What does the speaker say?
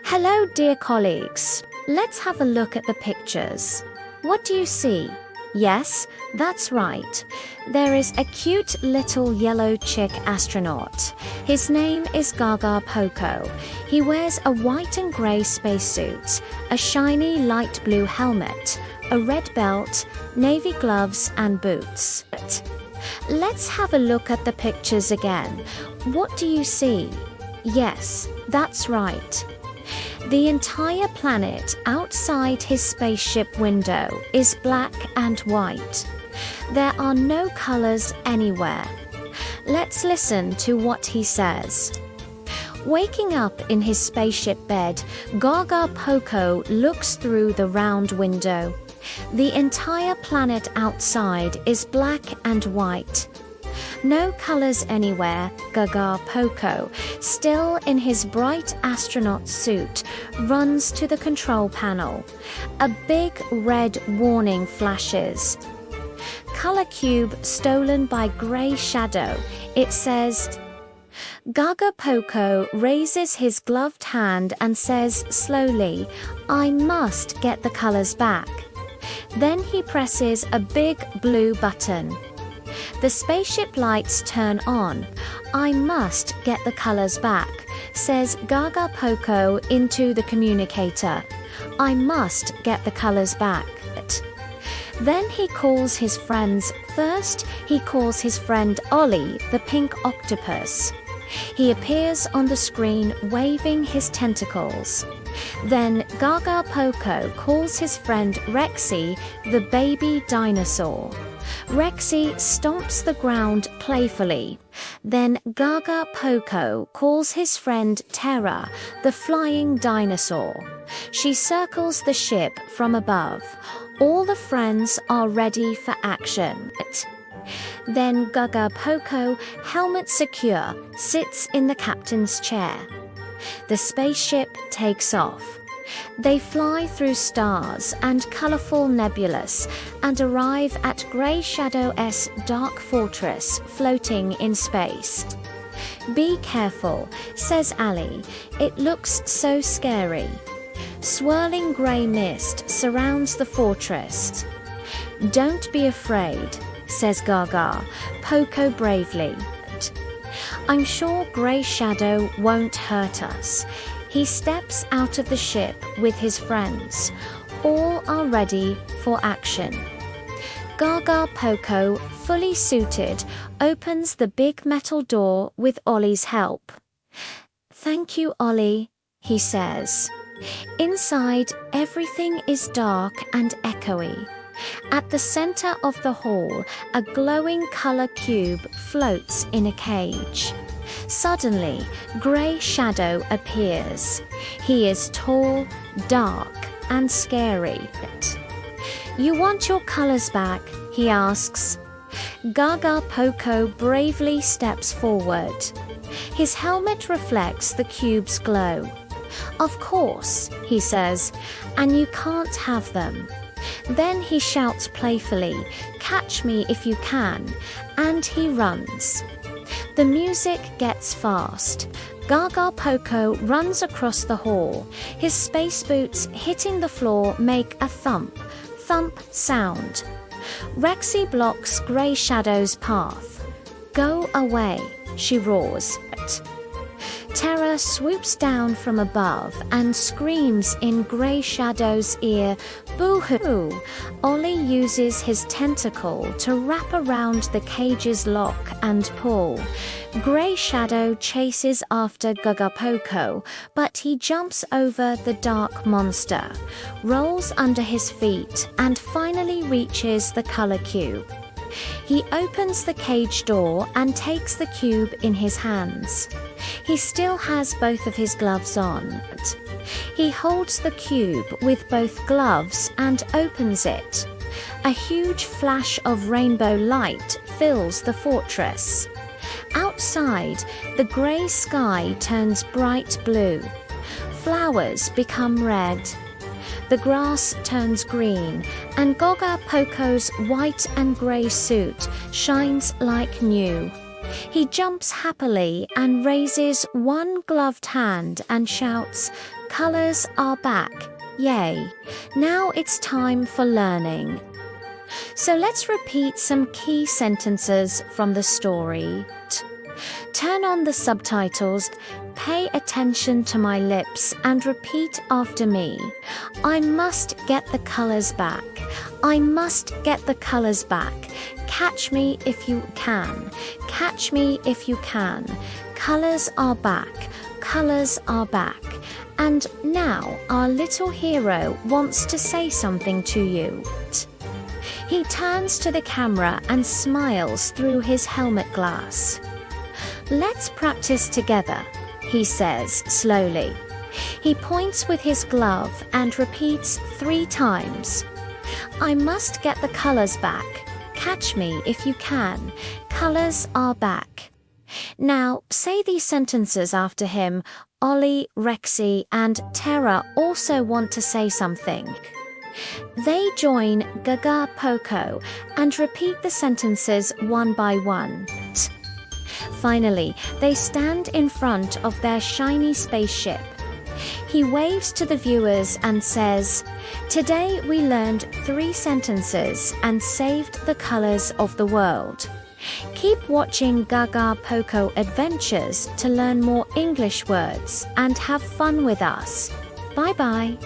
Hello, dear colleagues. Let's have a look at the pictures. What do you see? Yes, that's right. There is a cute little yellow chick astronaut. His name is Gaga Poko. He wears a white and grey spacesuit, a shiny light blue helmet, a red belt, navy gloves and boots. Let's have a look at the pictures again. What do you see? Yes, that's right. The entire planet outside his spaceship window is black and white. There are no colors anywhere. Let's listen to what he says. Waking up in his spaceship bed, Gaga Poko looks through the round window. The entire planet outside is black and white. No colors anywhere, Gaga Poko, still in his bright astronaut suit, runs to the control panel. A big red warning flashes. Color cube stolen by Gray Shadow, it says. Gaga Poko raises his gloved hand and says slowly, "I must get the colors back." Then he presses a big blue button. The spaceship lights turn on. "I must get the colors back," says Gaga Poko into the communicator. "I must get the colors back." Then he calls his friends. First, he calls his friend Ollie, the pink octopus. He appears on the screen waving his tentacles. Then Gaga Poko calls his friend Rexy, the baby dinosaur. Rexy stomps the ground playfully. Then Gaga Poko calls his friend Terra, the flying dinosaur. She circles the ship from above. All the friends are ready for action. Then Gaga Poko, helmet secure, sits in the captain's chair. The spaceship takes off. They fly through stars and colorful nebulas and arrive at Gray Shadow's dark fortress floating in space. "Be careful," says Ali. "It looks so scary." Swirling gray mist surrounds the fortress. "Don't be afraid," says Gaga Poko bravely. "I'm sure Gray Shadow won't hurt us." He steps out of the ship with his friends. All are ready for action. Gaga Poko, fully suited, opens the big metal door with Ollie's help. "Thank you, Ollie," he says. Inside, everything is dark and echoey. At the center of the hall, a glowing color cube floats in a cage. Suddenly, Gray Shadow appears. He is tall, dark, and scary. "You want your colors back?" he asks. Gaga Poko bravely steps forward. His helmet reflects the cube's glow. "Of course," he says, "and you can't have them." Then he shouts playfully, "Catch me if you can," and he runs. The music gets fast. Gaga Poko runs across the hall. His space boots hitting the floor make a thump, thump sound. Rexy blocks Gray Shadow's path. "Go away," she roars. Terra swoops down from above and screams in Gray Shadow's ear, "Boo-hoo!" Ollie uses his tentacle to wrap around the cage's lock and pull. Gray Shadow chases after Gaga Poko, but he jumps over the dark monster, rolls under his feet, and finally reaches the color cube. He opens the cage door and takes the cube in his hands. He still has both of his gloves on. He holds the cube with both gloves and opens it. A huge flash of rainbow light fills the fortress. Outside, the grey sky turns bright blue. Flowers become red. The grass turns green, and Gaga Poko's white and grey suit shines like new. He jumps happily and raises one gloved hand and shouts, "Colors are back! Yay! Now it's time for learning." So let's repeat some key sentences from the story. Turn on the subtitles, pay attention to my lips and repeat after me. I must get the colors back. I must get the colors back. Catch me if you can. Catch me if you can. Colors are back. Colors are back. And now our little hero wants to say something to you. He turns to the camera and smiles through his helmet glass. "Let's practice together," he says slowly. He points with his glove and repeats 3 times. "I must get the colors back. Catch me if you can. Colors are back." Now, say these sentences after him. Ollie, Rexy, and Tara also want to say something. They join Gaga Poko and repeat the sentences one by one. Finally, they stand in front of their shiny spaceship. He waves to the viewers and says, "Today we learned 3 sentences and saved the colors of the world." Keep watching Gaga Poko Adventures to learn more English words and have fun with us. Bye bye.